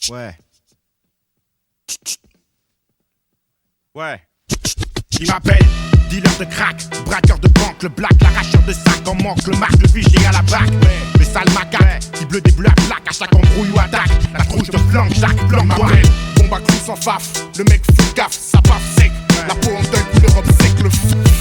Ouais. Ouais. Il m'appelle dealer de crack, braqueur de banque, le black, l'arracheur de sac en manque, le marque, le fichier à la bac. Le sale macaque, qui bleu des bleus à plaque, à chaque embrouille ou attaque. La trouche de flanc, chaque flanc m'appelle. Bombe à clous sans faf, le mec fout gaffe, ça paf sec. La peau en deuil, couleur robe sec,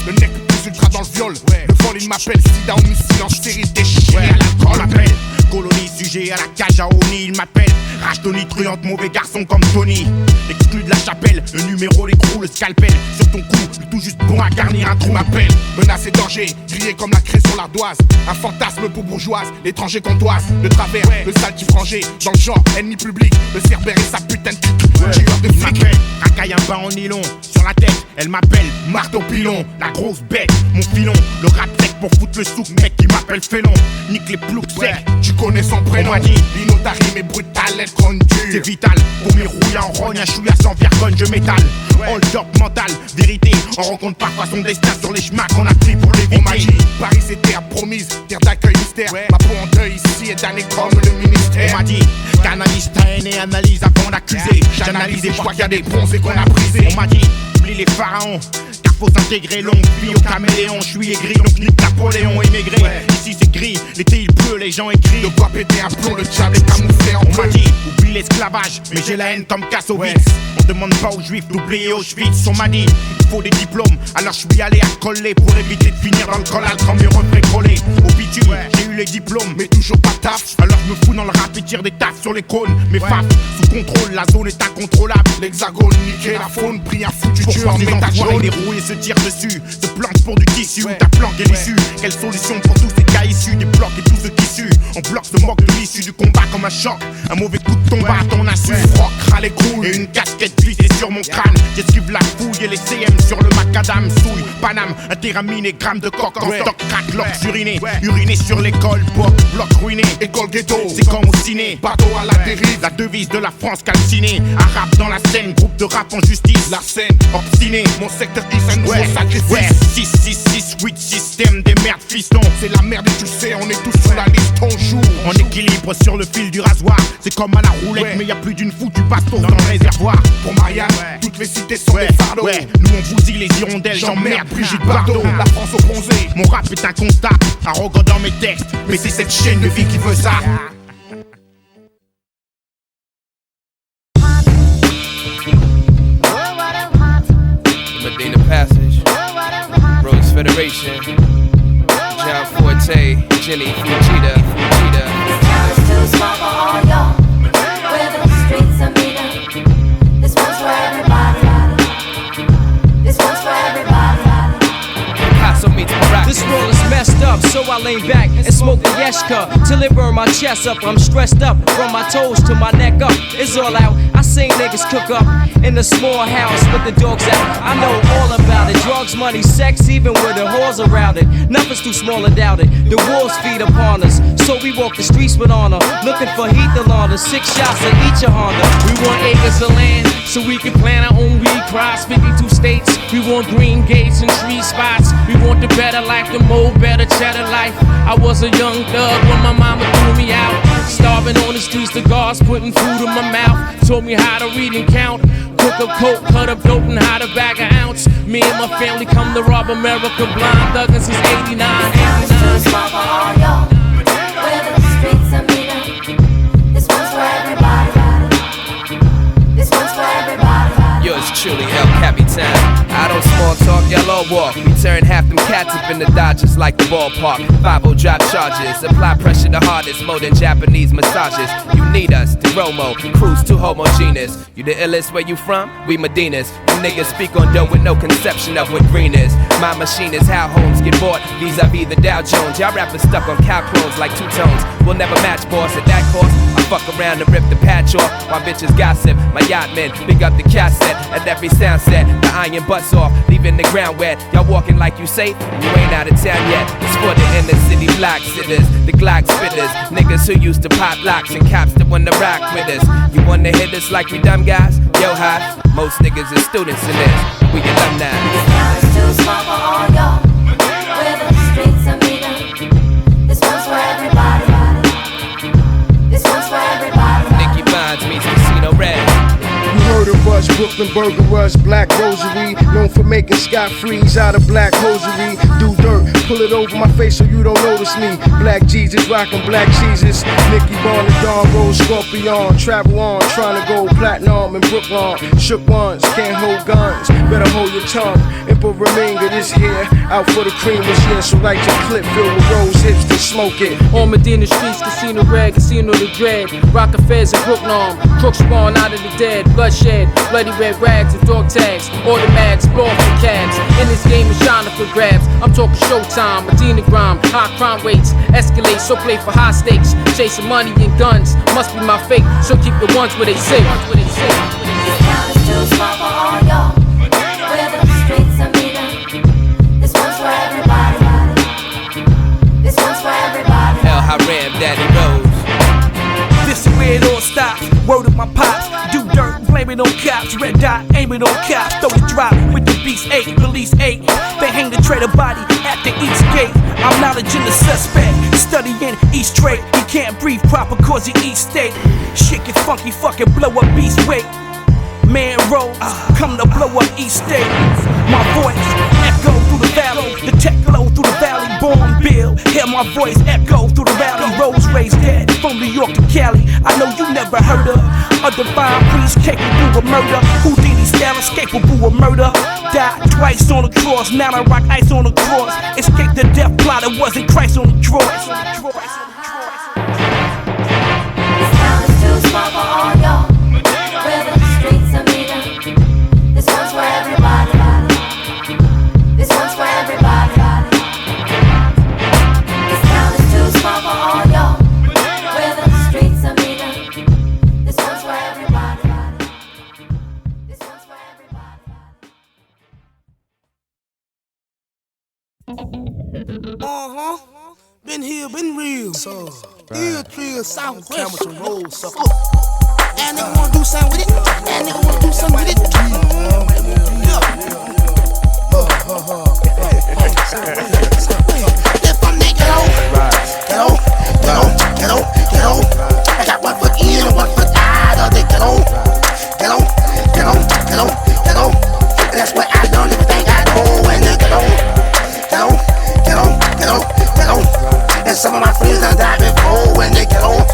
le nec plus ultra dans le viol. Le vol il m'appelle, sida homicide en série déchiré à l'alcool. M'appelle colonie, sujet à la cage à Oni, il m'appelle. Rage Tony, truande, mauvais garçon comme Tony. Exclu de la chapelle, le numéro, l'écrou, le scalpel. Sur ton cou, le tout juste bon à garnir un trou. M'appelle, menace et danger, grillé comme la craie sur l'ardoise. Un fantasme pour bourgeoise, l'étranger comptoise. Le travers, le sale qui frangé, dans le genre, ennemi public. Le cerbère et sa putain de tueur de flic. Racaille un bain en nylon, sur la tête, elle m'appelle marteau pilon. La grosse bête, mon filon, le rap sec pour foutre le souk. Mec qui m'appelle félon, nique les ploucs secs. Tu connais son prénom, on m'a dit, l'inotari mais brutal, elle conduit. C'est vital, pour mes rouilles en rogne, un chouïa sans vergogne, je m'étale. Hold up mental, vérité, on rencontre parfois son destin sur les chemins qu'on a pris pour l'éviter. On m'a dit, Paris c'est terre promise, terre d'accueil mystère. Ma peau en deuil ici est damnée comme le ministère. On m'a dit, qu'analyse ta haine et analyse avant d'accuser. J'analyse et je vois qu'il y a des bronzes et qu'on a brisé. On m'a dit, oublie les pharaons, car faut s'intégrer, longue vie au caméléon. Je suis aigri, donc nique Napoléon émigré. Ici c'est gris, l'été il pleut, les gens écrivent. De quoi péter un plomb, le diable est camouflé en bleu. On m'a dit, oublie l'esclavage, mais j'ai la haine comme Kassovitz. On demande pas aux juifs d'oublier Auschwitz. On m'a dit, il faut des diplômes, alors je suis allé à coller pour éviter de finir dans le collal comme mes reflets collés. Au bitume, j'ai eu les diplômes, mais toujours pas taf. Alors je me fous dans le rap et tire des tafs sur les cônes. Mes faf, sous contrôle, la zone est incontrôlable. L'hexagone, niqué, la faune, pris un foutu tueur en métal jaune. Les roues et se tirent dessus, se planquent pour du tissu. Ta planque est l'issue, quelle solution pour tous ces cas issus des blocs et tous ceux qui suent. On bloque se moque de l'issue du combat comme un choc. Un mauvais coup de tombe à ton insu. Froc, ras les couilles et une casquette glissée sur mon crâne. J'esquive la fouille et les CM sur le macadam. Souille, Paname, un téramine et grammes de coque en stock. Crack, lox, uriné, uriné sur l'école. Bloc, bloc ruiné, école ghetto. C'est comme au ciné, bateau à la dérive. La devise de la France calcinée. Arabe dans la scène, groupe de rap en justice. La scène, obstiné, mon secteur is un nouveau sacrifice. 6, 6, 6, 8, système des merdes fistons. C'est la merde et tu sais, on est tous sur la liste, on joue. On équilibre sur le fil du rasoir. C'est comme à la roulette, mais y a plus d'une foutue bastos dans le réservoir. Pour Marianne, toutes les cités sont des fardeaux. Nous on bousille les hirondelles, j'emmerde Brigitte Bardot. La France au bronzé, mon rap est un constat. Arrogant dans mes textes, mais c'est cette chaîne de vie qui veut ça. Medina Passage, Rose Federation, John Forte, Jenny Fujita. It's too small for all y'all. Where the streets are meaner. This one's for everybody. This one's for everybody. This world is messed up, so I lean back and smoke the Yeshka till it burn my chest up. I'm stressed up from my toes to my neck up. It's all out. I seen niggas cook up in the small house with the dogs out. I know all about it. Drugs, money, sex, even with the whores around it. Nothing's too small or doubted. The wolves feed upon us, so we walk the streets with honor. Looking for heat to launder, 6 shots of each a Honda. We want acres of land so we can plant our own weed crops. 52 states. We want green gates and tree spots. We want the better life, the more better cheddar life. I was a young thug when my mama threw me out. Starving on the streets, the guards putting food in my mouth. Taught me how to read and count. Cook a coke, cut up dope and how to bag an ounce. Me and my family come to rob America blind. Thuggin' since 89. It's too small for all y'all. Where the streets are meaner. This one's for everybody. This one's for everybody. Yours truly, El Capitan. I don't small talk, y'all all walk. We turn half them cats up in the Dodgers like the ballpark. 5-0 drop charges, apply pressure the hardest, more than Japanese massages. You need us, the Romo, cruise too homogeneous. You the illest where you from? We Medinas. You niggas speak on dough with no conception of what green is. My machine is how homes get bought, vis-a-vis the Dow Jones. Y'all rappers stuck on cow clones like two tones. We'll never match, boss, at that cost. I fuck around and rip the patch off while bitches gossip. My yacht men, big up the cassette at every sound set. The iron butts off, leaving the ground wet. Y'all walking like you safe, you ain't out of town yet. It's for the inner city block sitters, the Glock spitters, niggas who used to pop locks and cops that wanna rock with us. You wanna hit us like we dumb guys? Yo, hi, most niggas are students in this. We alumni. It's too small for all y'all. Where the streets are meaner. This one's for everybody. This one's for everybody. Nicki Minaj meets Casino Rush, Brooklyn Burger Rush, Black Rosary, known for making scot-frees out of black hosiery. Do dirt, pull it over my face so you don't notice me. Black Jesus, rockin' black Jesus. Nicky Bond and Don Rose, Scorpion, travel on, trying to go platinum in Brooklyn. Shook ones, can't hold guns, better hold your tongue. Emperor Minga this here, out for the cream this year, so light your clip filled with rose hips to smoke it. On Medina Streets, Casino Red, Casino the Dread, Rock Affairs in Brooklyn, crooks spawn out of the dead, bloodshed, bloody red rags and dog tags, automatics, ball for cabs. In this game is shining for grabs. I'm talking Showtime, Medina grime, high crime rates escalate, so play for high stakes, chasing money and guns must be my fate. So keep the ones where they say. This town is too small for all y'all. Where the streets are meeting. This one's for everybody. This one's for everybody. Hell, Haram, Daddy Rose. This is where it all stops. Word of my pops. Do dirt, blame it on cops. Red dot, aim it on cops. Throw the drop with the beast 8, release 8. They hang the traitor body at the east gate. I'm knowledge in the suspect. Studying each trait. He can't breathe proper cause he eats steak. Shit get funky, fucking blow up beast weight. Man rolls, come to blow up East State. My voice echo through the valley, the tech glow through the valley. Born Bill, hear my voice echo through the valley. Rose raised dead from New York to Cali. I know you never heard of a divine priest capable of murder. Houdini style escapable of murder. Died twice on the cross, now I rock ice on the cross. Escaped the death plot, it wasn't Christ on the cross. This town is too small for all y'all. Where the streets are meeting. This one's for everybody. This one's for everybody. This town is too small for all y'all. Where the streets are meeting. This one's for everybody. This one's for everybody. Been here, been real. So, Hill Tree, Southwest. Campbellton Road, sucker. And they wanna do something with it. And they wanna do something with it. If I'm naked, get on. I got 1 foot in and 1 foot out. They get on. That's where I learned everything I know. And they get on. And some of my friends done died before. When they get on.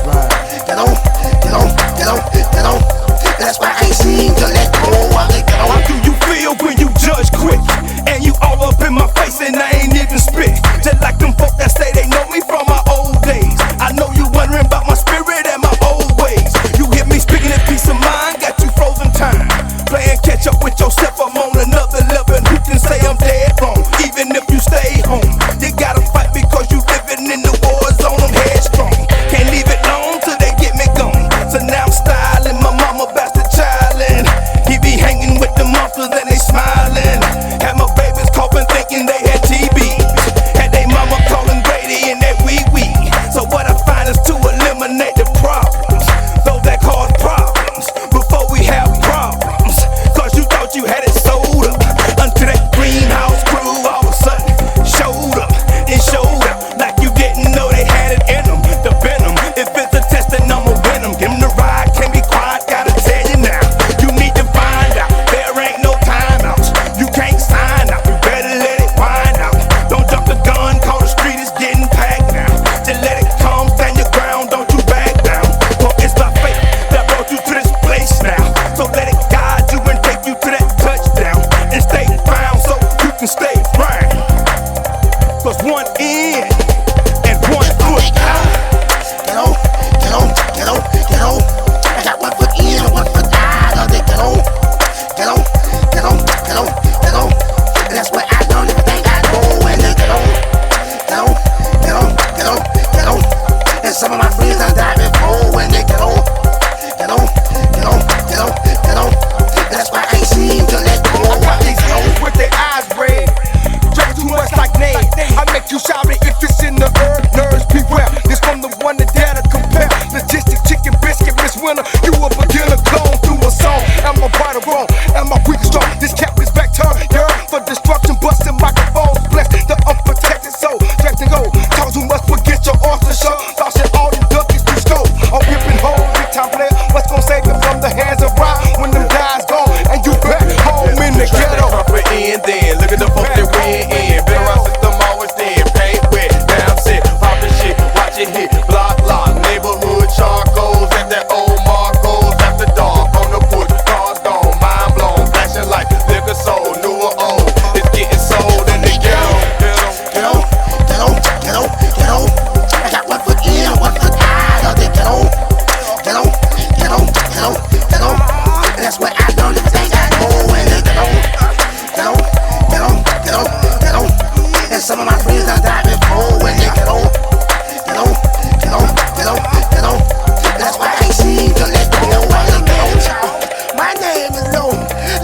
That's why I ain't seen to let go. How do you feel when you judge quick? And you all up in my face and I ain't even spit. Just like them folk that say they know me from my old days. I know you wondering about my spirit and my old ways. You hear me speaking in peace of mind, got you frozen time. Playing catch up with yourself, I'm on another level. Who can say I'm dead wrong? Even if you stay home, you gotta fight because you living in the war zone. I'm headstrong, can't leave it long till they get me gone. So now I'm styling, my mama bastard childin'. He be hanging with the monsters and they smiling. Had my babies coughing thinking they had TB. Had they mama calling Grady and that wee-wee. So what I find is to eliminate the problems, those that cause problems, before we have problems. Cause you thought you had it sold up, until that greenhouse crew all of a sudden showed up. And showed up like you didn't know they had it in them. The venom, if it's a test then I'ma win them. Give them the ride, can't be quiet, gotta tell you now. You need to find out, there ain't no timeouts. You can't sign out, you better let it wind out. Don't jump the gun, cause the street is getting packed now. Just let it come, stand your ground, don't you back down. For it's my faith that brought you to this place now. So let it guide you and take you to that touchdown. And stay found so you can stay right. Cause one in and one foot out. Get on. I got 1 foot in and 1 foot out. They get on. That's where I learned everything I know. And they get on. And some of my friends done died before. When they get on. That's why I ain't seen to let go. With their eyes red, drink too much like Nate. I make you shout it if it's in the herb. Nerves beware. This from the one that dare to compare. Logistic chicken biscuit, Miss Winter. You a beginner clone through a song. Am I right or wrong? Am I weak or strong? This cap is back turned, girl. For destruction, busting microphones. Bless the unprotected soul. Drag to go. Cause you must forget your author show. Tossing all the duckies to scope. I'm whipping home, big time player. What's gonna forsaken from the hands of rock when them guys gone and you back home in the ghetto. Then look at the folk that we in. Been around system always thin. Paint wet, damn shit, poppin' shit, watch it hit. Block lock, neighborhood charcoals at that old Marcos after dark. On the foot, cars gone, mind blown, flashing like liquor sold, new or old. It's getting sold in the ghetto. Ghetto, ghetto, ghetto, ghetto. I got one foot in, one foot out of the ghetto. Ghetto, ghetto, ghetto, ghetto. That's where I learned everything I know in the ghetto. Ghetto, ghetto, ghetto, ghetto. And some of my friends done died before when they ghetto. Ghetto, ghetto, ghetto, ghetto. That's why I ain't seen to let go of the ghetto. My name is Low.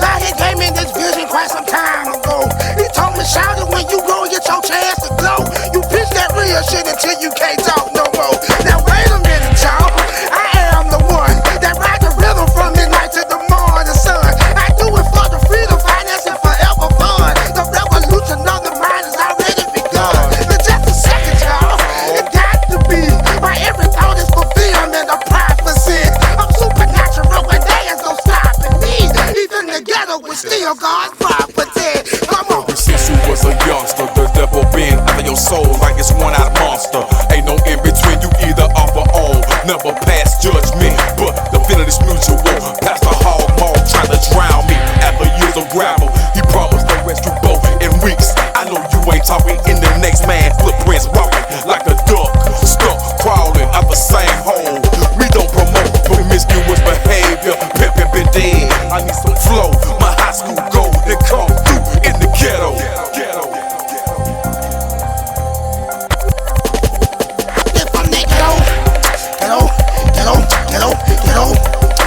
Like he gave me this vision quite some time ago. He told me, shout it when you grow, get your chance to glow. You pitch that real shit until you can't talk no more. Now wait a minute, y'all. I am the one that ride the rhythm from midnight to the morning sun. I do it for the freedom, finance, and forever fun. The revolution of the mind has already begun. In just a second, y'all, it got to be. My every thought is fulfillment of prophecy. I'm supernatural, and there is no stopping me. Even the ghetto was still God's property. Come on. Since you was a youngster, the devil been out of your soul like it's one-eyed monster. Ain't no in between, you either off or on. Never pass judgment, but the feeling is mutual. Pastor Hall Mall trying to drown me after years of gravel. He promised to rescue both in weeks. I know you ain't talking in the next man's footprints, walking like a duck, stuck crawling out the same hole. We don't promote promiscuous behavior. Pimpin' been dead. I need some flow. My high school gold that come through in the ghetto. If I'm that ghetto, ghetto, ghetto, ghetto, ghetto.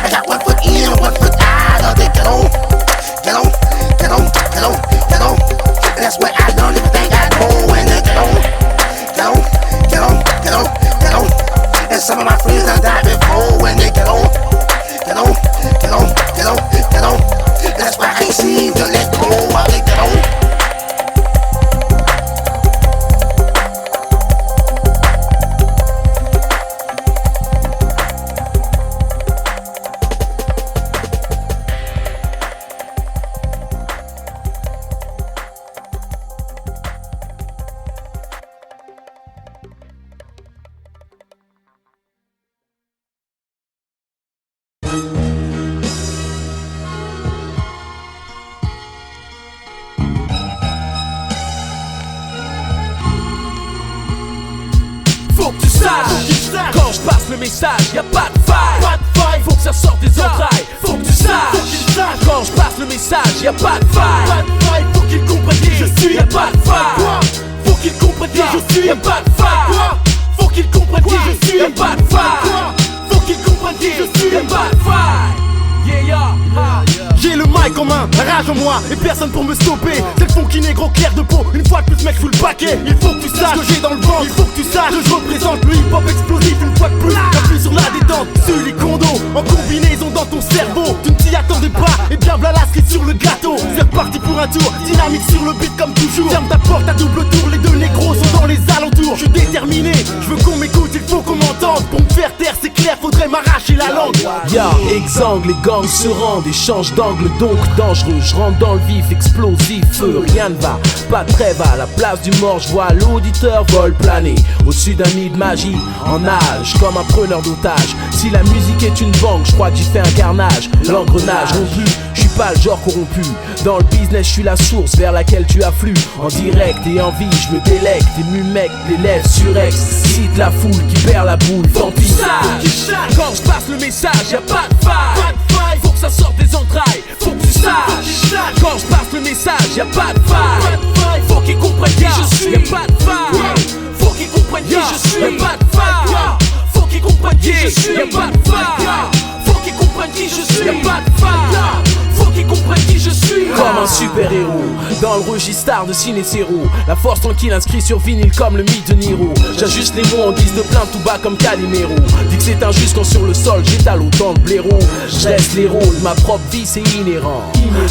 I got one foot in, one foot out of the ghetto. Ghetto, ghetto, ghetto, ghetto. That's where I learned everything I know in the ghetto. Ghetto, ghetto, ghetto, ghetto. And some of my friends done died before when they ghetto. Ghetto, ghetto, ghetto, ghetto. That's why I ain't seen to let go of the ghetto. Faut que tu saches, quand je passe le message, y'a pas de faille. Faut que ça sorte des entrailles. Faut que tu saches, quand je passe le message, y'a pas de faille. Faut qu'ils comprennent qui je suis, y'a pas de faille. Faut qu'ils comprennent qui je suis, y'a pas de faille. Faut qu'ils comprennent qui je suis, y'a pas de faille. Faut qu'ils comprennent qui je suis, y'a pas de faille. J'ai le mic en main, la rage en moi et personne pour me stopper. C'est le fond qui n'est gros clair de peau. Une fois de plus mec sous le paquet. Il faut que tu saches ce que j'ai dans le ventre. Il faut que tu saches que je représente le hip hop explosif. Une fois de plus, j'appuie sur la détente. Sur les condos, en combinaison dans ton cerveau. Tu ne t'y attendais pas, et bien voilà la cerise sur le gâteau. C'est reparti pour un tour, dynamique sur le beat comme toujours. Ferme ta porte à double tour, les deux négros sont dans les alentours. Je suis déterminé, je veux qu'on m'écoute, il faut qu'on m'entende. Pour me faire taire c'est clair, faudrait m'arracher la langue. Ya, exsangue, les gangs se rendent, échange d'angle donc dangereux. Je rentre dans le vif, explosif, feu, rien ne va. Pas de trêve à la place du mort, je vois l'auditeur vol planer au-dessus d'un nid de magie, en nage comme un preneur d'otage. Si la musique est une banque, je crois que j'y fais un carnage. L'engrenage rompu, je suis pas le genre corrompu. Dans le business, je suis la source vers laquelle tu afflues. En direct et en vie, je me délecte. Ému mec, les lèvres sur ex. Cite la foule qui perd la boule, tant pis. Quand je passe le message, y'a pas de faille. Faut que ça sorte des entrailles, faut que tu saches. Quand je passe le message, y'a pas de faille. Faut qu'ils comprennent qui je suis, y'a pas de faille. Faut qu'ils comprennent qui je suis, y'a pas de faille. Faut qu'ils comprennent qui je suis, y'a pas de faille. Faut qu'ils comprennent qui je suis, y'a pas de faille. Faut qu'ils comprennent qui je suis. Comme un super-héros, Dans le registre star de Ciné Zéro, la force tranquille inscrit sur vinyle comme le mythe de Niro. J'ajuste les mots en guise de plainte tout bas comme Calimero. Dis que c'est injuste quand sur le sol j'étale autant de blaireaux. Je laisse les rôles, ma propre vie c'est inhérent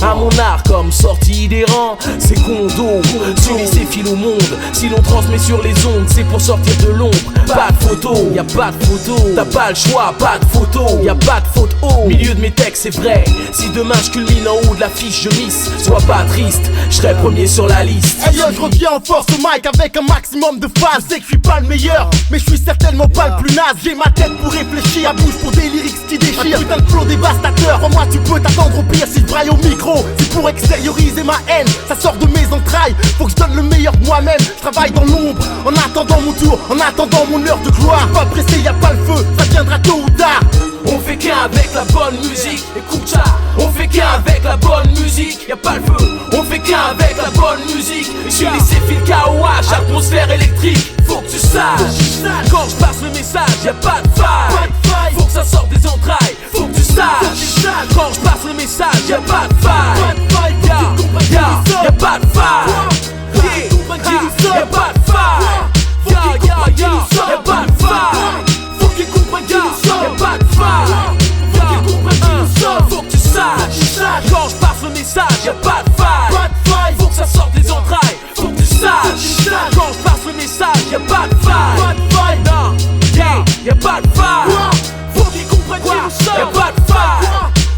à mon art comme sortie des rangs. C'est condo, Ciné c'est fil au monde. Si l'on transmet sur les ondes, c'est pour sortir de l'ombre. Pas de photo, y a pas de photo. T'as pas le choix, pas de photo. Y a pas de faute au milieu de mes textes, c'est vrai. Si demain je culmine en haut de l'affiche, je miss. Sois pas triste, je serai premier sur la liste. Hey yo, je reviens en force au mic avec un maximum de fans. Je sais que je suis pas le meilleur, mais je suis certainement pas le plus naze. J'ai ma tête pour réfléchir, ma bouche pour des lyrics qui déchirent. Un putain de flow dévastateur, en moi tu peux t'attendre au pire. Si je braille au micro, c'est pour extérioriser ma haine. Ça sort de mes entrailles, faut que je donne le meilleur de moi-même. Je travaille dans l'ombre, en attendant mon tour, en attendant mon heure de gloire. Pas pressé, y a pas le feu, ça viendra tôt ou tard. On fait qu'un avec la bonne musique, écoute ça. On fait qu'un avec la bonne musique, y'a pas le feu. On fait qu'un avec la bonne musique. Sur les fils KOH, atmosphère électrique. Faut que tu saches, quand je passe le message, y'a pas de faille. Faut que ça sorte des entrailles, faut que tu saches. Quand je passe le message, y'a pas de faille. Y'a pas de faille. Y'a pas de faille. Y'a pas de faille. Faut qu'ils comprennent qui nous sommes. Y'a pas de faille. Faut qu'ils comprennent qui nous sommes. Faut que tu saches, quand je passe le message, y'a pas de faille. Faut que ça sorte des entrailles. Faut que tu saches, quand je passe le message, y'a pas de faille. Non, y'a pas de faille. Faut qu'ils comprennent qui nous sommes. Y'a pas de faille.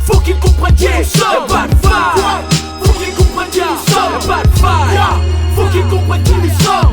Faut qu'ils comprennent qui nous sommes. Y'a pas de faille. Faut qu'ils comprennent qui nous sommes. Y'a pas de faille. Faut qu'ils comprennent qui nous sommes.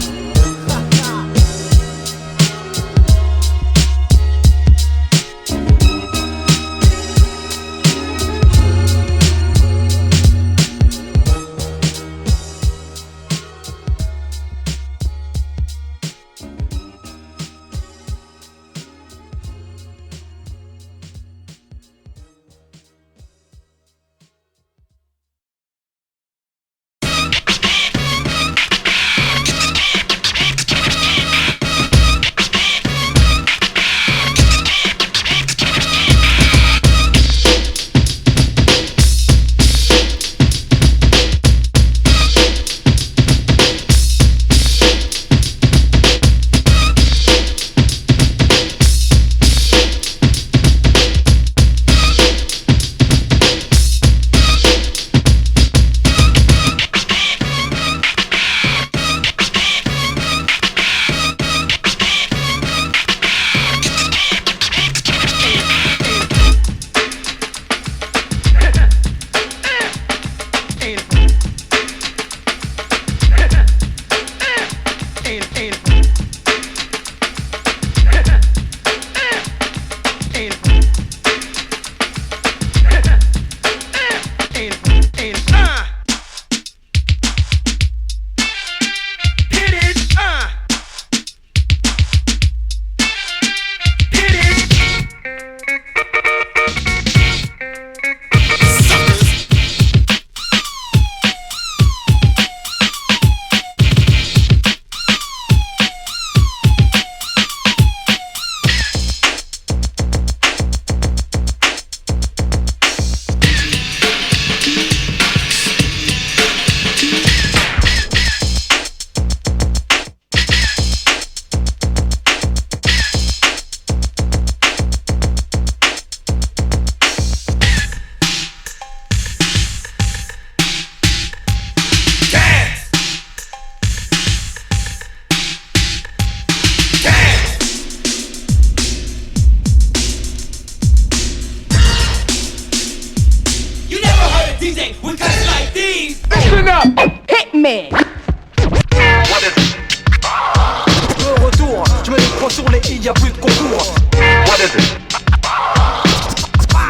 De retour, je me décroche sur les i, y'a plus de concours.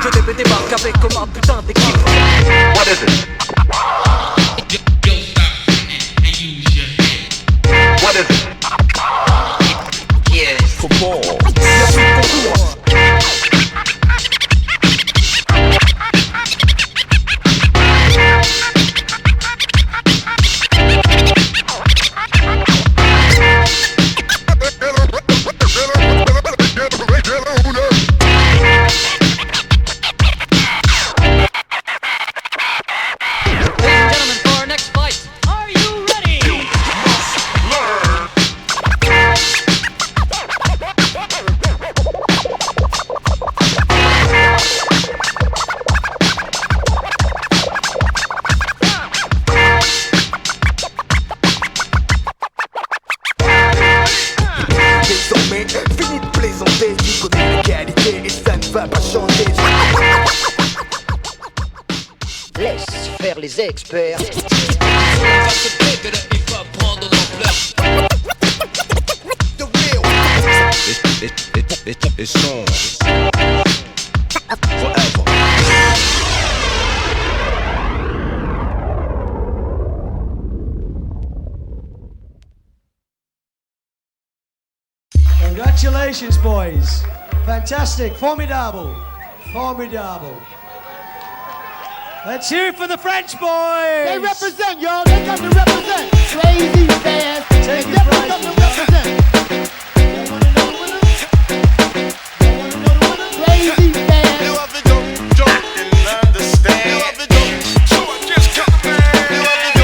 Je débarque avec comme un putain d'équipe. What is it? What is it? Yes. Come on. Y'a plus de concours. faire les experts. It's on forever. Congratulations, boys. Fantastic. Formidable. Formidable. Let's hear it for the French boys. They represent, y'all. They come to represent. Crazy fast. They definitely come to represent. Crazy fast. You have to go, jump and understand. You have to go, so I just cut the man. You have to go,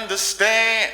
understand.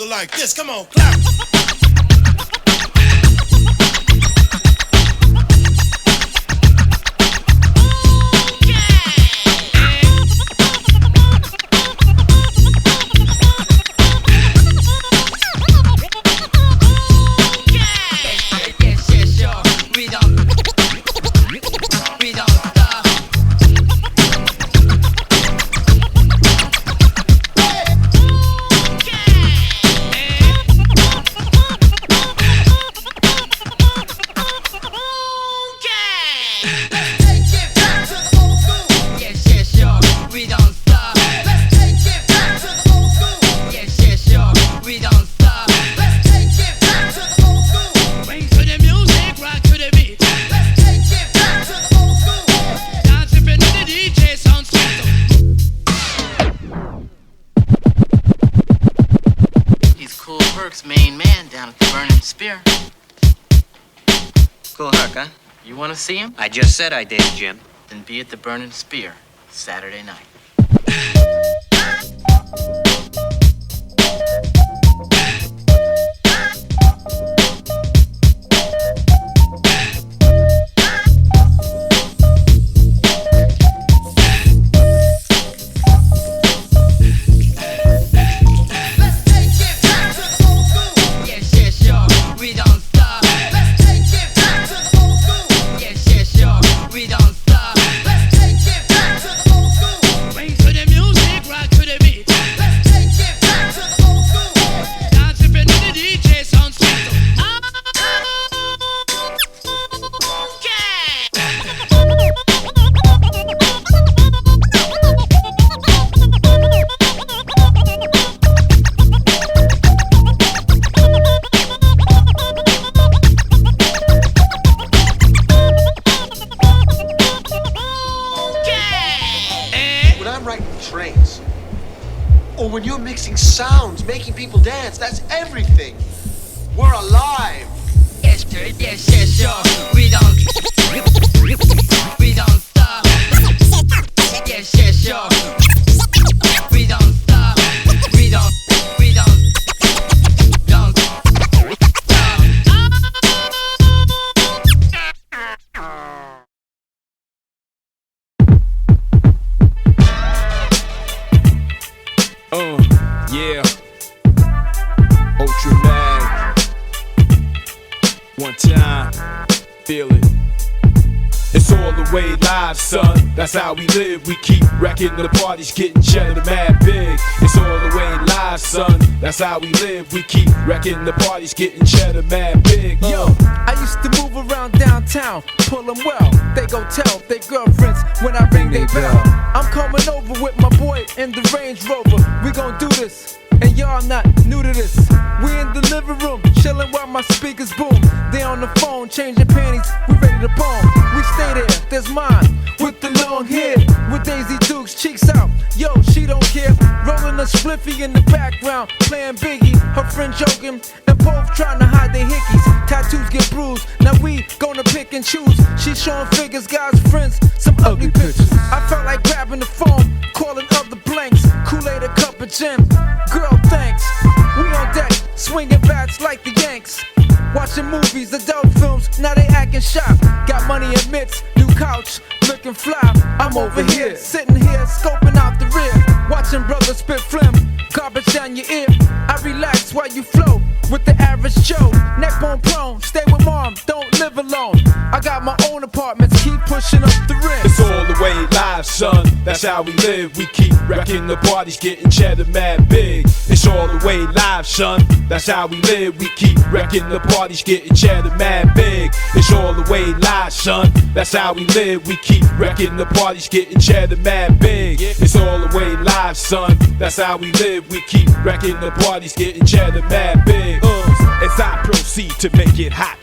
Like this, come on, clap. Main man down at the Burning Spear. Cool Herc, huh? You want to see him? I just said I did, Jim. Then be at the Burning Spear Saturday night. sounds, making people dance, that's everything. We're alive. Yes, sir, we don't stop. Yes, sure. We don't stop. We don't stop. Yeah. Ultra Mag. One time. Feel it. It's all the way live, son. That's how we live. We keep wrecking the parties, getting cheddar mad big. It's all the way live, son. That's how we live. We keep wrecking the parties, getting cheddar mad big. Yo, I used to move around downtown, pull them well. They go tell their girlfriends when I ring their bell. I'm coming over with my boy in the Range Rover. We gon' do this, and y'all not new to this. We in the living room, chillin' while my speakers boom. They on the phone, changing panties, we ready to bomb. We stay there, there's mine, with the long hair, with Daisy Dukes, cheeks out. Yo, she don't care, rolling a spliffy in the background, playing Biggie, her friend joking, and both trying to hide their hickeys. Tattoos get bruised, now we gonna pick and choose. She's showing figures, guys, friends, some ugly pictures. I felt like grabbing the phone, calling up the blanks, Kool-Aid, a cup of gin. Girl, thanks. We on deck, swinging bats like the Yanks. Watching movies, adult films, now they acting sharp. Got money in mitts, new couch, looking fly. I'm over here, sitting here, scoping out the rear. Watching brothers spit phlegm, garbage down your ear. I relax while you flow with the average Joe. Neck bone prone, stay with mom, don't live alone. I got my own apartments, keep pushing up the rent. It's all the way live, son. That's how we live. We keep wrecking the parties, getting cheddar mad big. It's all the way live, son. That's how we live. We keep wrecking the parties, getting cheddar mad big. It's all the way live, son. That's how we live. We keep wrecking the parties, getting cheddar mad big. It's all the way live, son. That's how we live. We keep wrecking the parties, getting cheddar mad big. As I proceed to make it hot,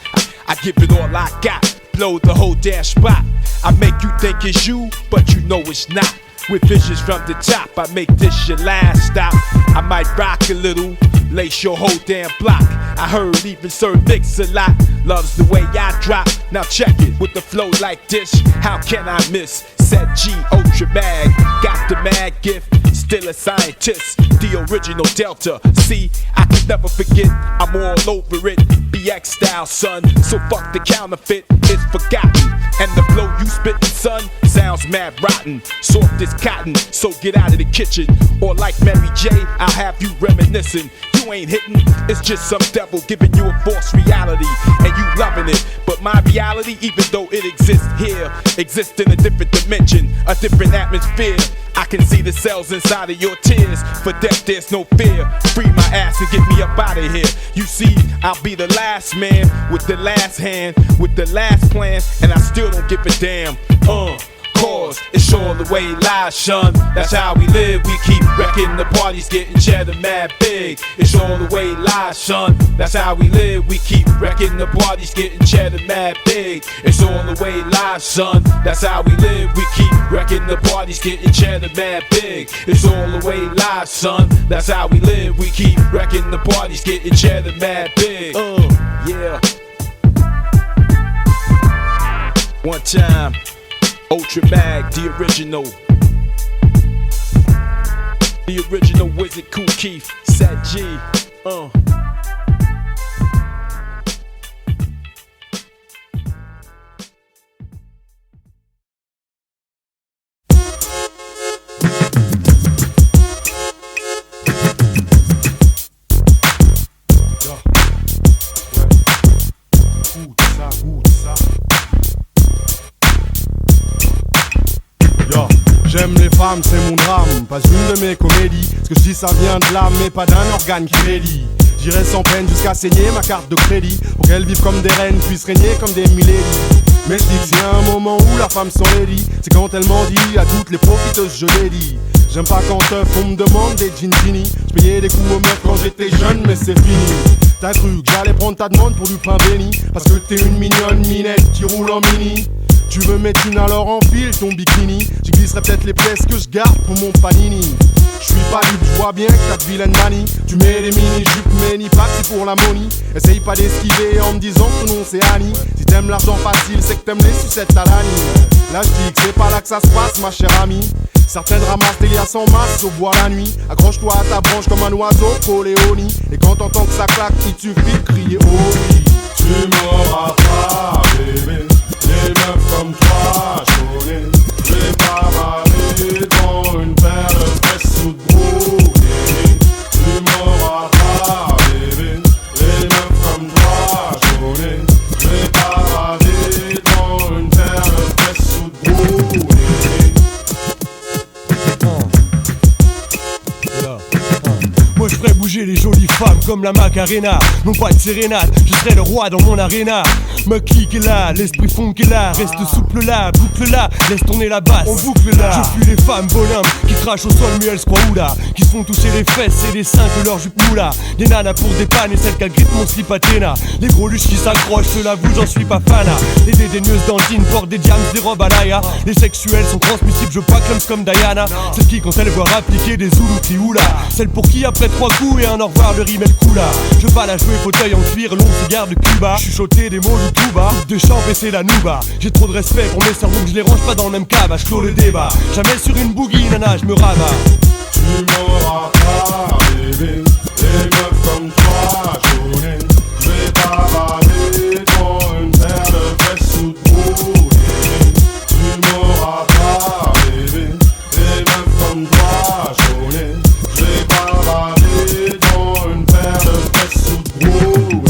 I give it all I got. Blow the whole dash spot. I make you think it's you, but you know it's not. With visions from the top, I make this your last stop. I might rock a little, lace your whole damn block. I heard even Sir Nick's a lot, loves the way I drop. Now check it, with the flow like this, how can I miss? Said G, Ultra Mag, got the mad gift, still a scientist, the original Delta. See, I can never forget, I'm all over it, BX style, son, so fuck the counterfeit, it's forgotten. And the flow you spittin', son, sounds mad rotten, soft as cotton, so get out of the kitchen. Or like Mary J, I'll have you reminiscing. You ain't hitting, it's just some devil giving you a false reality, and you loving it. But my reality, even though it exists here, exists in a different dimension, a different atmosphere. I can see the cells inside of your tears. For death there's no fear. Free my ass and get me up out of here. You see, I'll be the last man with the last hand, with the last plan, and I still don't give a damn. Cause it's all the way live, son. That's how we live. We keep wrecking the parties, getting cheddar mad big. It's all the way live, son. That's how we live. We keep wrecking the parties, getting cheddar mad big. It's all the way live, son. That's how we live. We keep wrecking the parties, getting cheddar mad big. It's all the way live, son. That's how we live. We keep wrecking the parties, getting cheddar mad big. Yeah. One time. Ultra Mag, the original. The original Wizard Kool Keith, Sat G. J'aime les femmes, c'est mon drame, pas une de mes comédies. Ce que je dis ça vient de l'âme, mais pas d'un organe qui médit. J'irai sans peine jusqu'à saigner ma carte de crédit, pour qu'elles vivent comme des reines, puissent régner comme des millénies. Mais je dis que s'il y a un moment où la femme s'en lady, c'est quand elle m'en dit à toutes les profiteuses, je l'ai dit. J'aime pas quand on me demande des jeans finis. J'payais des coups aux meufs quand j'étais jeune, mais c'est fini. T'as cru que j'allais prendre ta demande pour du pain béni, parce que t'es une mignonne minette qui roule en mini. Tu veux médecine alors enfile ton bikini. J'y glisserai peut-être les pièces que je garde pour mon panini. Je suis pas libre, je vois bien que t'as de vilaine manie. Tu mets des mini-jupes, mais ni pas c'est pour la money. Essaye pas d'esquiver en me disant que ton nom c'est Annie. Si t'aimes l'argent facile, c'est que t'aimes les sucettes à l'anime. Là je dis que c'est pas là que ça se passe ma chère amie. Certaines ramassent des liasses en masse au bois la nuit. Accroche-toi à ta branche comme un oiseau collé au nid. Et quand t'entends que ça claque, il suffit de crier oh oui. Tu m'auras pas, bébé. Les meufs comme toi, je connais. Je vais pas baver dans une paire de fesses sous de brouillé. Tu m'auras pas, bébé. Les meufs comme toi, je connais. Je vais pas baver dans une paire de fesses sous de brouillé. Moi je ferais bouger les jolies femmes comme la Macarena. Non pas de sérénade, je serais le roi dans mon arena. Ma clique est là, l'esprit funk est là. Reste souple là, boucle là, laisse tourner la basse. On boucle là. Je fuis les femmes bonhommes qui crachent au sol mais elles se croient où là. Qui se font toucher les fesses et les seins que leur jupe moula. Des nanas pour des pannes et celles qui grippent mon slip Athéna. Les gros luches qui s'accrochent, je l'avoue j'en suis pas fan. Les dédaigneuses d'Antine portent des diams, des robes à Laïa. Les sexuels sont transmissibles, je pas clame comme Diana. Celles qui quand elles voient appliquer des zoulous trioula. Celles pour qui après 3 coups et un au revoir le rimel coula. Je pas la jouer fauteuil en cuir, long cigare de Cuba. Chuchoter des mots de tout bas, de champ et c'est la nouba. J'ai trop de respect pour mes cerveaux que je les range pas dans le même cave. Je clôt le débat, jamais sur une bougie nana je me rabats. Tu m'auras pas, bébé. Les meufs comme toi, je connais. Je vais pas baver dans une paire de fesses sous de brouillé. Tu m'auras pas, bébé. Les meufs comme toi, je connais. Je vais pas baver dans une paire de fesses sous de brouillé.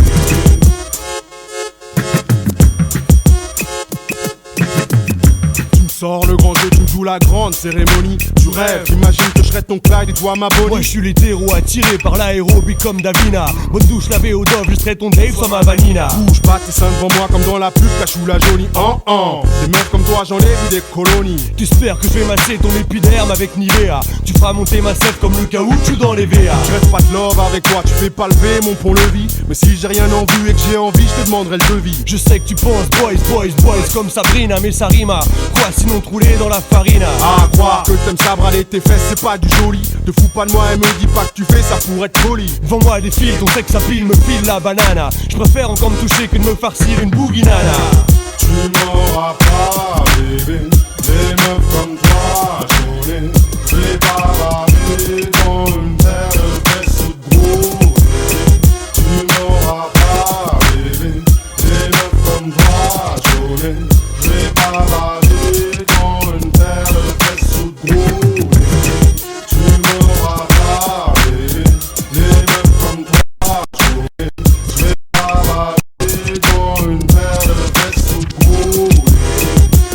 Sors le grand jeu, tu me joues la grande cérémonie. Tu rêves, imagine que je serais ton Clyde et toi ma Bonnie. Moi je suis l'hétéro attiré par l'aérobie comme Davina. Bonne douche lavée au Dove, je serais ton Dave sans ma Vanina. Bouge pas tes seins devant moi comme dans la pub cachou la jolie. Des meufs comme toi j'en ai vu des colonies. T'espères que je vais masser ton épiderme avec Nivea. Tu feras monter ma sève comme le caoutchouc dans les VA. Je reste pas de love avec toi, tu fais pas lever mon pont-levis. Mais si j'ai rien en vue et que j'ai envie, je te demanderai le devis. Je sais que tu penses boys comme Sabrina, mais ça rima. Quoi sinon trouler dans la farina. À croire que t'aimes sabraler tes fesses, c'est pas du joli. Te fous pas de moi et me dis pas que tu fais ça pour être poli. Vends-moi des fils, ton sexe à pile me file la banana. Je préfère encore me toucher que de me farcir une boogie nana. Tu m'auras pas, bébé. Les meufs comme toi, je connais. Je vais pas baver dans une paire de fesses sous de brouillé. Tu m'auras pas, bébé. Les meufs comme toi, je connais. Je vais pas baver dans une paire de fesses sous de brouillé. Tu m'auras pas, bébé. Les meufs comme toi, je connais. Je vais pas baver dans une paire de fesses sous de brouillé.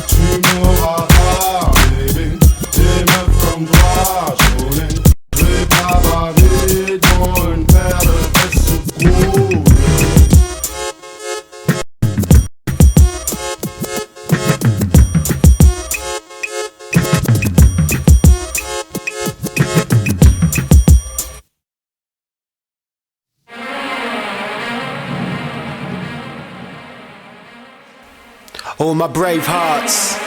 Tu m'auras pas, bébé. Les meufs comme toi, je connais. Je vais pas baver dans une paire de fesses sous de brouillé. All my brave hearts.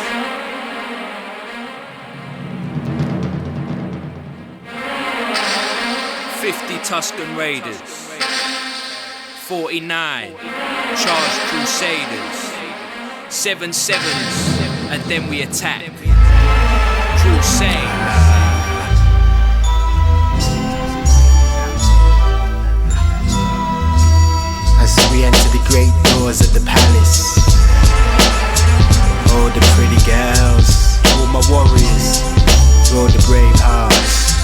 Tuscan Raiders, 49 Charged Crusaders, 7 sevens, and then we attack. Crusade. As we enter the great doors of the palace, all the pretty girls, all my warriors, all the brave hearts.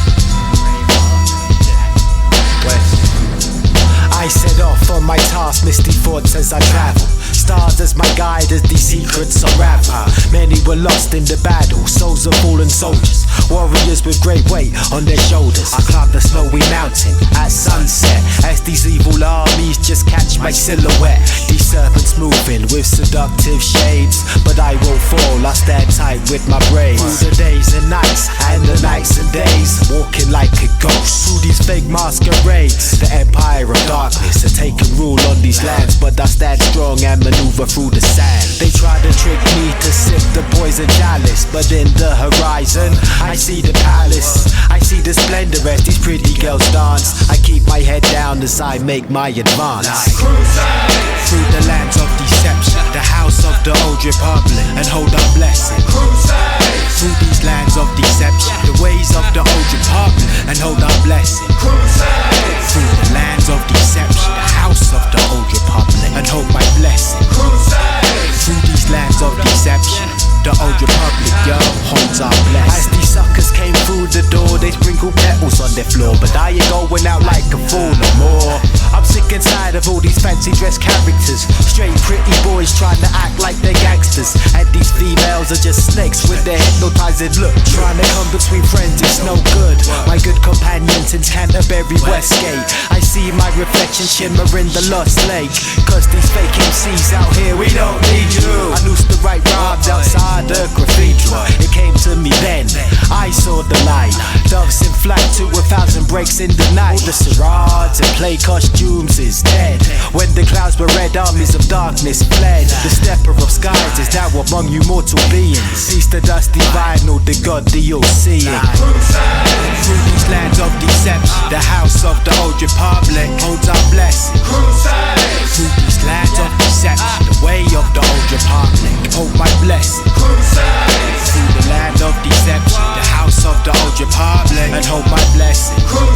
I set off on my task, misty thoughts as I travel. Stars as my guide as these secrets unravel. Many were lost in the battle, souls of fallen soldiers, warriors with great weight on their shoulders. I climb the snowy mountain at sunset, as these evil armies just catch my silhouette. These serpents moving with seductive shades, but I won't fall, I stand tight with my braids. Through the days and nights, and the nights and days, walking like a ghost through these fake masquerades. The empire of darkness are taking rule on these lands, but I stand strong and maneuver maneuver through the sand. They try to trick me to sip the poison chalice, but in the horizon I see the palace. I see the splendor as these pretty girls dance. I keep my head down as I make my advance. Through the lands of deception, the house of the old republic, and hold our blessing. Through these lands of deception, the ways of the old republic, and hold our blessing. Through the lands of deception, the house of the old republic, and hold my blessing. Through these lands of deception, the old republic, yo, holds our blessing. As these suckers came through the door, they sprinkled petals on their floor, but I ain't going out like a fool no more. I'm sick and tired of all these fancy dress characters, straight pretty boys trying to act like they're gangsters, and these females are just snakes with their hypnotizing look, trying to come between friends, it's no good. My good companions in Canterbury Westgate, I see my reflection shimmer in the lost lake, cause these fake MCs out here, we don't need you. I loosed the right rhymes outside the cathedral, it came to me then, I saw the light. Doves in flight to 1,000 breaks in the night. All the charades and play costumes is dead. When the clouds were red, armies of darkness fled. The stepper of skies is now among you mortal beings. Cease the dusty vinyl, the God the all-seeing. Through these lands of deception, the house of the old republic holds our blessing. Through these lands of deception, the way of the old republic, hold my blessing. Through the land of deception, the house of the old republic, and hold my blessing. Through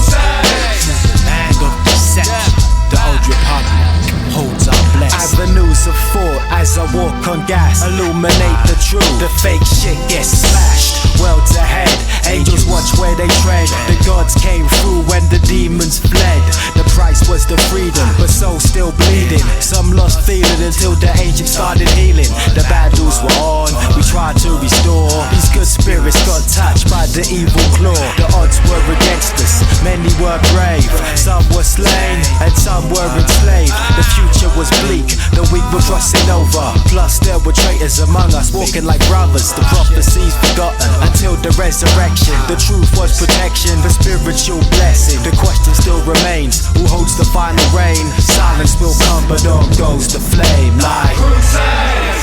the land of deception, the old republic holds our blessing. Avenues of thought as I walk on gas, illuminate the truth. The fake shit gets smashed. Worlds ahead, angels watch where they tread. The gods came through when the demons fled. The price was the freedom, but souls still bleeding. Some lost feeling until the ancients started healing. The battles were on, we tried to restore. These good spirits got touched by the evil claw. The odds were against us, many were brave. Some were slain, and some were enslaved. The future was bleak, the weak were crossing over. Plus there were traitors among us, walking like brothers. The prophecies forgotten until the resurrection. The truth was protection, the spiritual blessing. The question still remains, who holds the final reign? Silence will come, but on goes the flame. Like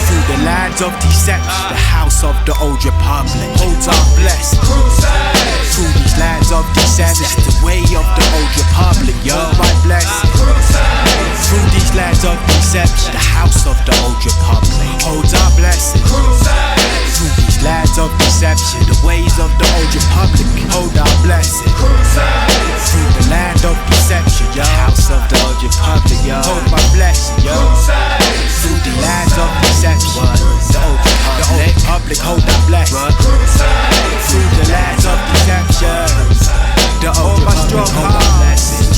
through the lands of deception, the house of the old republic holds our blessing. Through these lands of deception, the way of the old republic, yo, my blessing. Through these lands of deception, the house of the old republic holds our blessing. Through these lands of deception, the ways of the old republic hold our blessing. Through the land of deception, the house of the old republic, yo, hold my blessing, yo. Through the lands of deception, the old republic hold our blessing. Through the lands of deception, the old republic hold our blessing.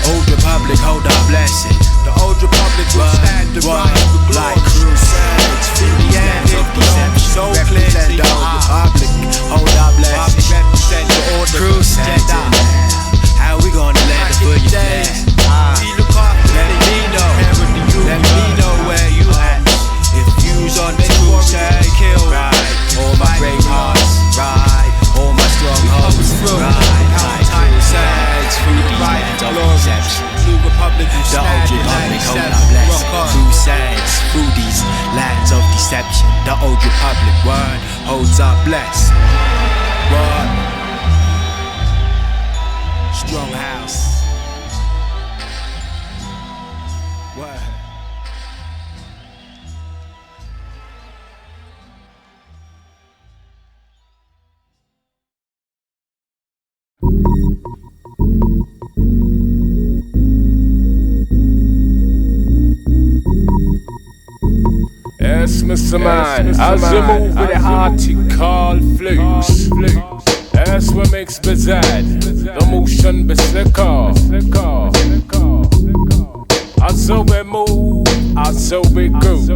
Old republic hold our blessing. The old republic will stand the rise for glory. Like crusades, through the lands of deception, so represent the old republic hold our blessing. Represent the old crusades. How we gonna let it for you fast? We look after let me know. Let me know where you at. If you's on the crusade, kill right. All my brave hearts, right. All my strong hearts, right. Crusades, through the lands of deception. New republic, the old republic hold our blessing. Crusades, through these lands of deception. The old republic word holds our blessing. Word. Strong house. Word. Yes, Mr. Man, as you move with the article flukes. That's what makes bizarre, the motion be slicker. As so we move, as so we groove.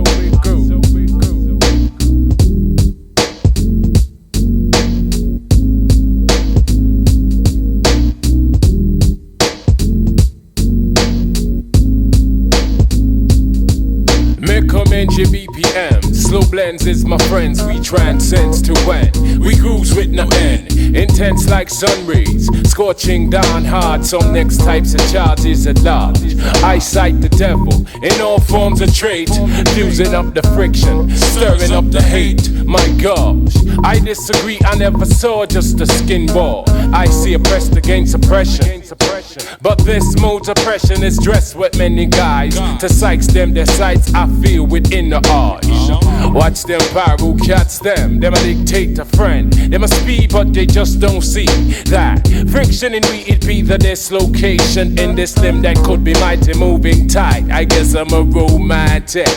Me commend your BPMs, Slow blends is my friends, we transcend to when we cruise with no end. Intense like sun rays, scorching down hard. Some next types of charges at large. I cite the devil in all forms of trait, fusing up the friction, stirring up the hate. My gosh, I disagree, I never saw just a skin ball. I see oppressed against oppression, but this mode's oppression is dressed with many guys. To psych them their sights, I feel within the arch. Watch them pyro cats them a dictate a friend. They must be, but they just don't see that friction in we it be the dislocation in this limb that could be mighty moving tight. I guess I'm a romantic.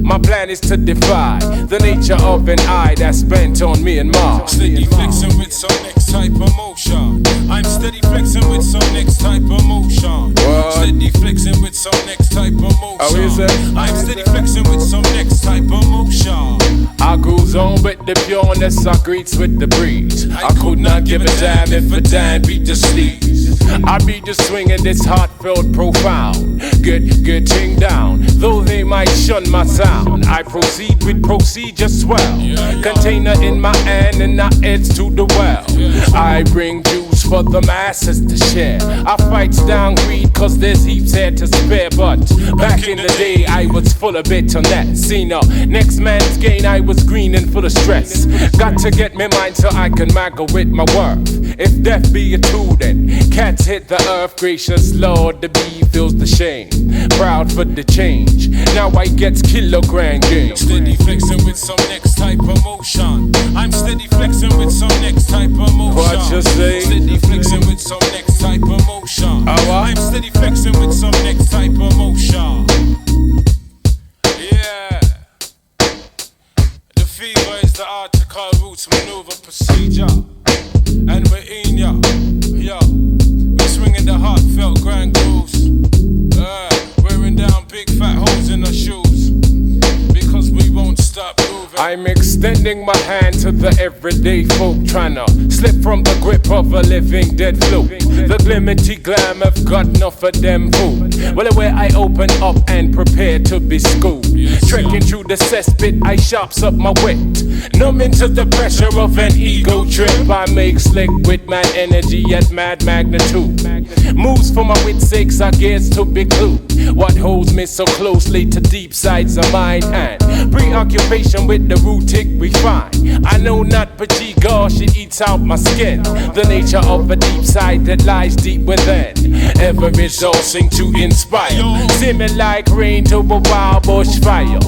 My plan is to defy the nature of an eye that's bent on me and Mars. Steady flexing with some next type of motion. I'm steady flexing with some next type of motion. Steady flexing with some next type of motion. I'm steady flexing with some next type of motion. I goes on with the pureness, I greets with the breeze. I could not give a damn if a damn beat the sleeves. I be just swinging this heartfelt profound, getting down, though they might shun my sound. I proceed with procedure swell, container in my hand and I edge to the well. I bring juice for the masses to share. I fight down greed cause there's heaps here to spare. But back in the day I was full of bitterness. See no, next man's gain I was green and full of stress. Got to get me mind so I can maggle with my worth. If death be a tool then cats hit the earth. Gracious Lord, the bee feels the shame. Proud for the change, now I get kilogram game. Steady flexing with some next type of motion. I'm steady flexing with some next type of motion. What you say? Steady flexing with some next type of motion. I'm steady flexing with some next type of motion. Yeah. The fever is the article roots maneuver procedure. And we're in ya. Yo. We're swinging the heartfelt grand grooves. Wearing down big fat holes in our shoes. Because we won't stop moving. I'm extending my hand to the everyday folk, tryna slip from the grip of a living dead fluke. The glimmerty glam have got enough of them food. Well, where I open up and prepare to be schooled. Trekking through the cesspit, I sharps up my wit. Numbing to the pressure of an ego trip. I make slick with mad energy at mad magnitude. Moves for my wit's sakes, I guess to be glued. What holds me so closely to deep sides of mind and preoccupation with the rootic we find. I know not, but gee gosh, it eats out my skin. The nature of a deep side that lies deep within, ever resourcing to inspire. Seeming like rain to a wild bush fire.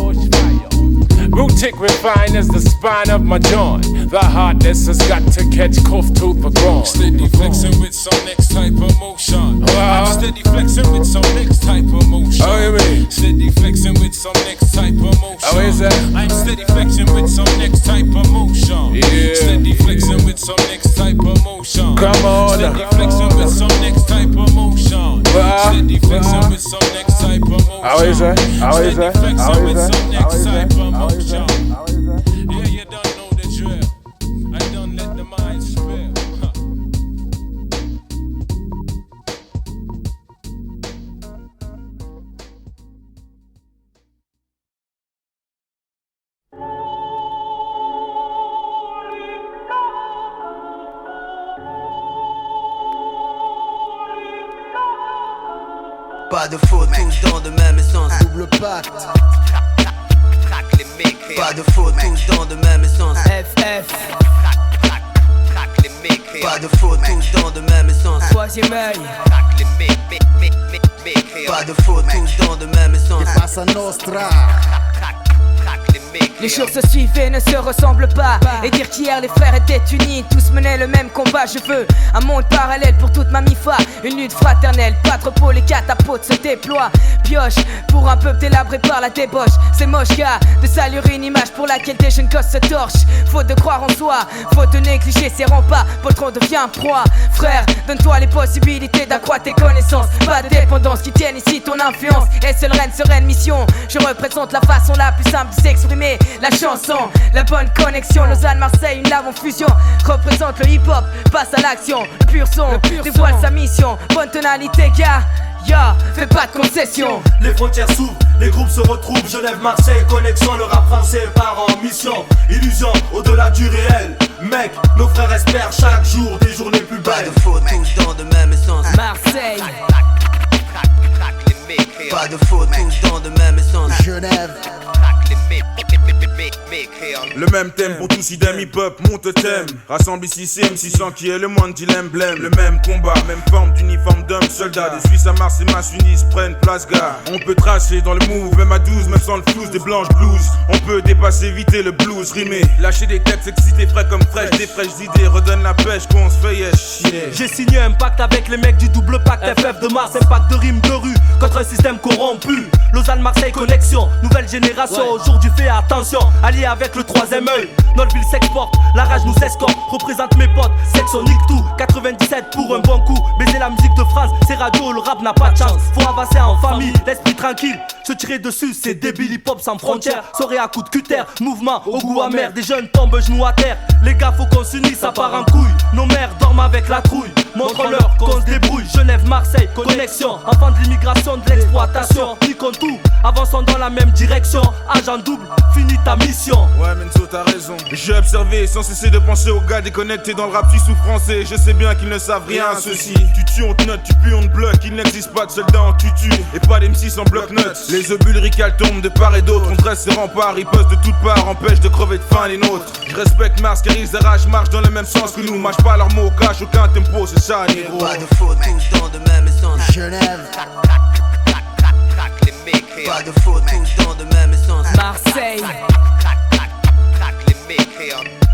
Rootic refined as the spine of my joint. The hardness has got to catch cuff to the ground. Steady flexing with some next type of motion. I'm steady flexing with some next type of motion. Oh, you mean? Steady flexing with some next type of motion. Oh, is that? I'm steady flexing with some next type of motion. Yeah. Steady flexing with some next type of motion. Come on. Steady flexing with some next type of motion. Steady flexing with some next type of motion. How is that? How is that? Steady How flexing is with that? some How next is that? type of How is motion. that? Yeah, you don't know the drill. I don't let the mind spill. Pas de faute, tous dans le même sens. Double pacte. Pas de faute, tous dans le même sens. FF. Pas de faute, tous dans le même sens. Troisième œil. Pas de faute, tous dans le même sens. Passa Nostra. Les jours se suivent et ne se ressemblent pas. Et dire qu'hier les frères étaient unis, tous menaient le même combat. Je veux un monde parallèle pour toute ma mifa. Une lutte fraternelle, pas trop pour les catapultes se déploient. Pioche pour un peuple délabré par la débauche. C'est moche gars de saluer une image pour laquelle des jeunes gosses se torchent. Faute de croire en soi, faute de négliger ses remparts. Poltron devient proie. Frère, donne-toi les possibilités d'accroître tes connaissances. Pas de dépendance qui tienne ici ton influence. Et seule reine sereine mission. Je représente la façon la plus simple de s'exprimer. La chanson, la bonne connexion. Lausanne, Marseille, une lave en fusion. Représente le hip-hop, passe à l'action. Le pur son, dévoile sa mission. Bonne tonalité, gars. Ya, fais pas de concession. Les frontières s'ouvrent, les groupes se retrouvent. Genève, Marseille, connexion, le rap français part en mission. Illusion, au-delà du réel. Mec, nos frères espèrent chaque jour des journées plus belles. Pas de faute, tous dans le même sens. Marseille. Pas de faute, tous dans le même sens. Genève. Le même thème pour tous idem hip-hop, monte thème. Rassemble ici CM600 qui est le moins de l'emblème. Le même combat, même forme d'uniforme d'homme soldat. Des Suisses à Mars et Mass unis prennent place gare. On peut tracer dans le move, même à 12, même sans le flouze des blanches blues. On peut dépasser, éviter le blues, rimer. Lâcher des textes excités, frais comme fraîches. Des fraîches idées, redonne la pêche qu'on se fait chier. J'ai signé un pacte avec les mecs du double pacte FF de Mars, un pacte de rimes de rue contre un système corrompu. Lausanne-Marseille connexion, nouvelle génération. Aujourd'hui fais attention, allié avec le troisième œil. Notre ville s'exporte, la rage nous escorte. Représente mes potes, sexe on nique tout. 97 pour un bon coup, baiser la musique de France. C'est radio, le rap n'a pas de chance. Faut avancer en famille, l'esprit tranquille. Se tirer dessus, c'est débile, hip-hop sans frontières. Soirée à coups de cutter, mouvement au goût amer. Des jeunes tombent genoux à terre. Les gars faut qu'on s'unisse, ça part en couille. Nos mères dorment avec la trouille. Montre-leur qu'on se débrouille. Genève, Marseille, connexion. Enfants de l'immigration, de l'exploitation. Niquons tout, avançons dans la même direction. Agent double, finis ta mission. Ouais Menzo t'as raison. J'ai observé sans cesser de penser aux gars déconnectés dans le rap suisse ou français. Je sais bien qu'ils ne savent rien à ceci. Tu tues on te note, tu pues on te bloque. Il n'existe pas de soldats en tutu et pas d'M6 en bloc-notes. Les obules ricales tombent de part et d'autre. On dresse ses remparts, ils posent de toutes parts. Empêche de crever de faim les nôtres. Je respecte Mars car ils arrachent, marchent dans le même sens que nous. Mâche pas leurs mots, cache aucun tempo, c'est ça négro. Pas de faute, tous dans le même sens. Genève. Pas de faute, tous dans le même sens. Marseille.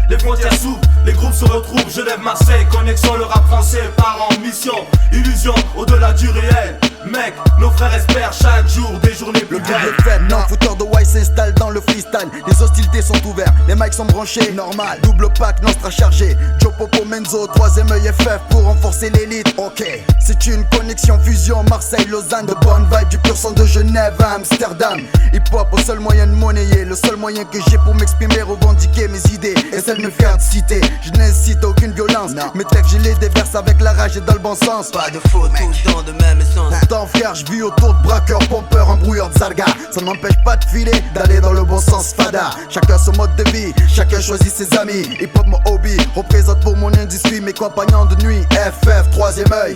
Les frontières s'ouvrent, les groupes se retrouvent. Genève, Marseille, connexion, le rap français part en mission. Illusion, au-delà du réel. Mec, nos frères espèrent chaque jour des journées plus belles. Non, fouteur de Y s'installe dans le freestyle. Les hostilités sont ouvertes, les mics sont branchés. Normal, double pack, Nostra chargé. Joe Popo Menzo, troisième œil FF pour renforcer l'élite. Ok, c'est une connexion fusion. Marseille, Lausanne, de bonne vibe, du pur sang de Genève à Amsterdam. Hip hop, au seul moyen de monnayer. Le seul moyen que j'ai pour m'exprimer, revendiquer mes idées et celles de me faire citer. Je n'incite aucune violence. Mes textes, je les déverse avec la rage et dans le bon sens. Pas de faute, tous dans le même sens. Pourtant, frère, je vis autour de braqueurs, pompeurs, embrouilleurs de zarga. Ça ne m'empêche pas de filer, d'aller dans le bon sens, fada. Chacun son mode de vie, chacun choisit ses amis. Hip hop, mon hobby, représente pour mon industrie mes compagnons de nuit. FF, troisième œil.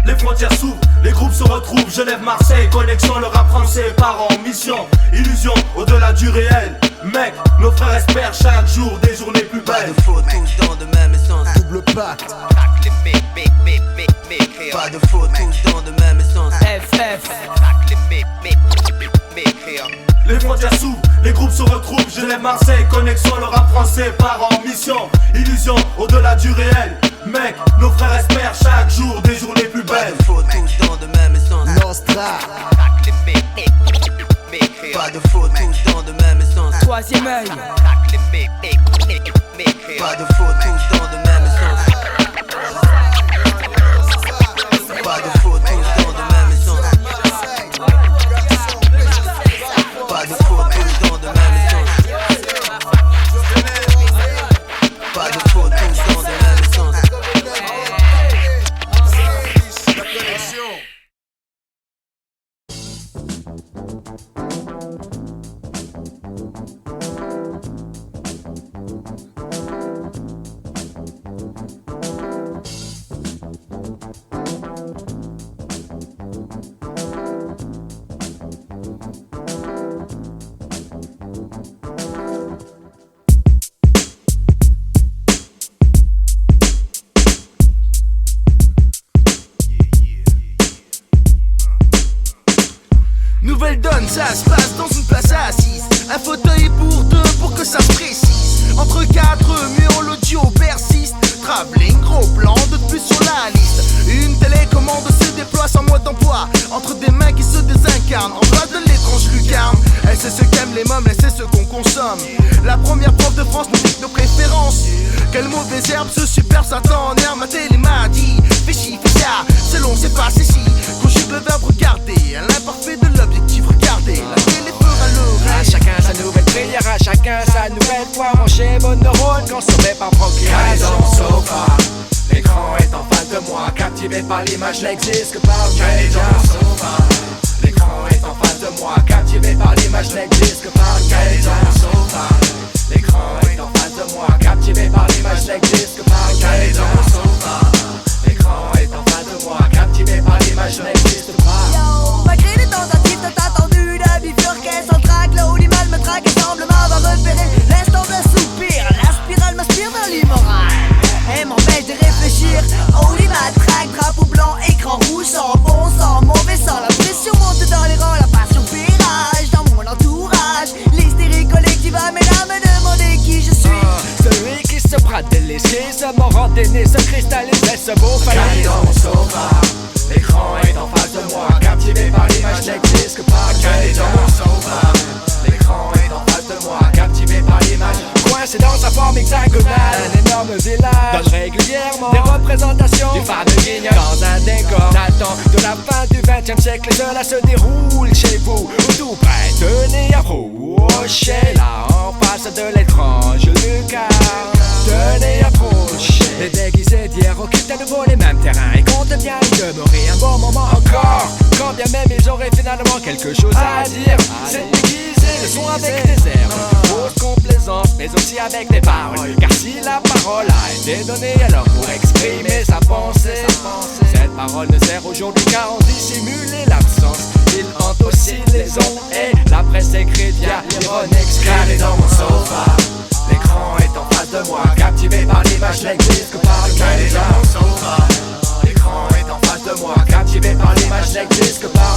Les frontières s'ouvrent, les groupes se retrouvent. Genève, Marseille, connexion, le rap français part en mission. Illusion, au-delà du réel. Mec, nos frères espèrent chaque jour des journées plus belles. Pas de faute, tous dans le même sens. Double pacte. Pas de faute, tous dans le même sens. FF. Les frontières s'ouvrent, les groupes se retrouvent. Genève, Marseille, connexion, le rap français part en mission. Illusion, au-delà du réel. Mec, nos frères espèrent chaque jour des journées plus belles. Pas de faute, tous dans le même sens. Nostra. Pas de faute, tous dans le même sens. Troisième œil. Pas de faute, tous dans le même sens. Pas de faute, tous dans le même sens. Pas de faute, tous dans le même sens. Pas de faute, tous dans le même sens. Nouvelle donne, ça se passe dans une place assise. Un fauteuil pour deux pour que ça se précise. Entre quatre murs, l'audio persiste. Travelling, gros plan, de plus sur la liste. Une télécommande se déploie sans mode d'emploi. Entre des mains qui se désincarnent. En bas de l'étrange lucarne. Elle sait ce qu'aiment les mômes, elle sait ce qu'on consomme. La première prof de France nous dit nos préférences. Quelle mauvaise herbe, ce super Satan en herbe. Ma télé m'a dit, fais ci, fais ça. Selon c'est pas ceci. Conjugue le verbe regarder. L'imparfait de l'objectif, regardez. La télé fera le À chacun sa nouvelle prière, à chacun sa nouvelle foi. Branché vos neurones, consommés par procuration. Sofa, l'écran est en phase de moi, captivé par l'image, n'existe que par le regard sauvage. L'écran est en face de moi, captivé par l'image, n'existe que par le regard sauvage. L'écran est en face de moi, captivé par l'image, n'existe que par le regard sauvage. L'écran est en face de moi, captivé par l'image, n'existe pas. Yo, malgré les tentatives de t'attendu, la bifurquée sans trac, là où l'image me traque et semble m'avoir repéré. L'instant de soupir, la spirale m'aspire vers l'immoral et m'empêche de réfléchir. Oh, les matraques, drapeau blanc, écran rouge, sans bon sang, mauvais sang. La pression monte dans les rangs, la passion fait rage dans mon entourage. L'hystérie collective amène à me demander qui je suis. Celui qui se brade de l'esquisse, mon rendez-né se cristallise, laisse beau falaise. Dans mon sauvage, l'écran est en face de moi, captivé par l'image, n'existe que par le dans mon sauvage. L'écran est en face de moi, captivé par l'image. Coincé dans sa forme hexagonale, un énorme village donne régulièrement des représentations du phare de Guignol dans un décor datant de la fin du 20e siècle. Et cela se déroule chez vous, tout près de Néapprocher. Là en face de l'étrange lucarne de Néapprocher. Les déguisés d'hier occupent à nouveau les mêmes terrains et comptent bien y demeurer un bon moment encore. Quand bien même ils auraient finalement quelque chose à dire, c'est déguisé le son avec des airs de fausse complaisance, mais aussi avec des paroles. Car si la parole a été donnée alors pour exprimer sa pensée, cette parole ne sert aujourd'hui qu'à en dissimuler l'absence. Il hante aussi les ondes et la presse écrite via l'ironique calé dans mon sofa. L'écran est en face de moi, captivé par l'image, n'existe que par le calé dans mon sofa. L'écran est en face de moi, captivé par l'image, n'existe que par